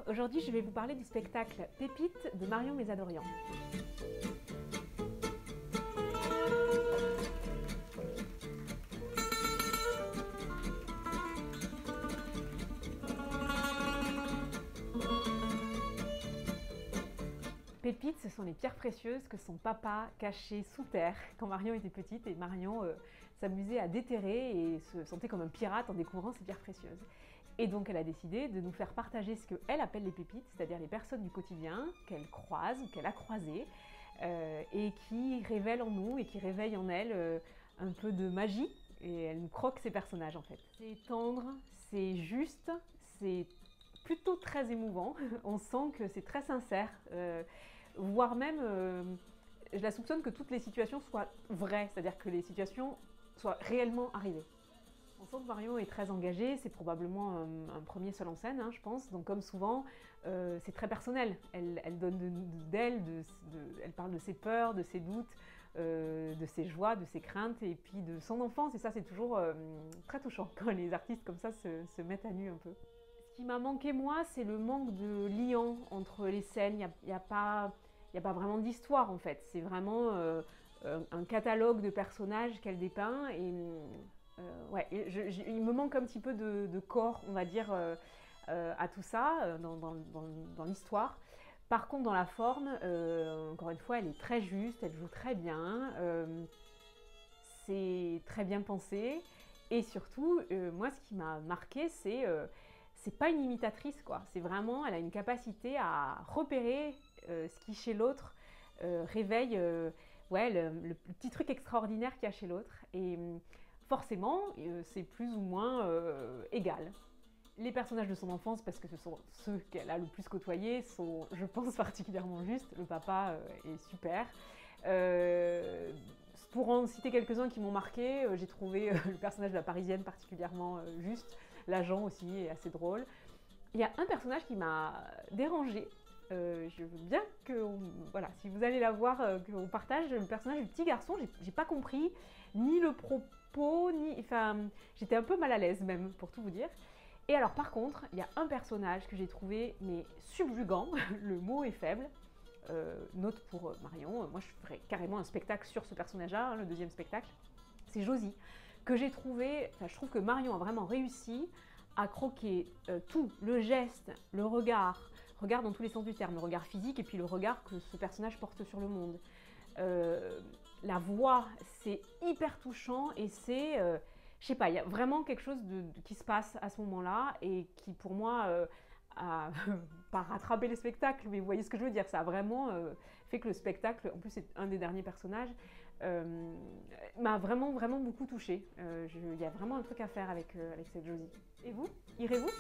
Aujourd'hui je vais vous parler du spectacle Pépites de Marion Mésadorian. Pépites, ce sont les pierres précieuses que son papa cachait sous terre quand Marion était petite, et Marion s'amusait à déterrer et se sentait comme un pirate en découvrant ces pierres précieuses. Et donc elle a décidé de nous faire partager ce qu'elle appelle les pépites, c'est-à-dire les personnes du quotidien qu'elle croise ou qu'elle a croisées et qui révèlent en nous et qui réveillent en elle un peu de magie, et elle nous croque ces personnages en fait. C'est tendre, c'est juste, c'est plutôt très émouvant, on sent que c'est très sincère. Voire même, je la soupçonne que toutes les situations soient vraies, c'est-à-dire que les situations soient réellement arrivées. On sent que Marion est très engagée, c'est probablement un premier seul en scène, hein, je pense, donc comme souvent, c'est très personnel. Elle donne d'elle, elle parle de ses peurs, de ses doutes, de ses joies, de ses craintes, et puis de son enfance, et ça c'est toujours très touchant quand les artistes comme ça se mettent à nu un peu. Ce qui m'a manqué moi, c'est le manque de lien entre les scènes. Il n'y a pas vraiment d'histoire en fait. C'est vraiment un catalogue de personnages qu'elle dépeint. Et ouais, il me manque un petit peu de corps, on va dire, à tout ça, dans l'histoire. Par contre, dans la forme, encore une fois, elle est très juste, elle joue très bien. C'est très bien pensé. Et surtout, moi, ce qui m'a marqué, c'est pas une imitatrice, quoi. C'est vraiment, elle a une capacité à repérer ce qui chez l'autre réveille ouais, le petit truc extraordinaire qu'il y a chez l'autre. Et forcément, c'est plus ou moins égal. Les personnages de son enfance, parce que ce sont ceux qu'elle a le plus côtoyés, sont, je pense, particulièrement justes. Le papa est super. Pour en citer quelques-uns qui m'ont marqué, j'ai trouvé le personnage de la Parisienne particulièrement juste. L'agent aussi est assez drôle. Il y a un personnage qui m'a dérangée. Je veux bien que, voilà, si vous allez la voir, qu'on partage le personnage du petit garçon. J'ai pas compris ni le propos, enfin, j'étais un peu mal à l'aise même, pour tout vous dire. Et alors par contre, il y a un personnage que j'ai trouvé mais subjugant, le mot est faible. Note pour Marion, moi je ferais carrément un spectacle sur ce personnage-là, hein, le deuxième spectacle. C'est Josie, que j'ai trouvé, enfin je trouve que Marion a vraiment réussi à croquer tout, le geste, le regard dans tous les sens du terme, le regard physique et puis le regard que ce personnage porte sur le monde. La voix, c'est hyper touchant et c'est, je sais pas, il y a vraiment quelque chose qui se passe à ce moment-là et qui pour moi a pas rattrapé le spectacle, mais vous voyez ce que je veux dire, ça a vraiment fait que le spectacle, en plus c'est un des derniers personnages, m'a vraiment beaucoup touchée. Il y a vraiment un truc à faire avec cette Josie. Et vous, irez-vous ?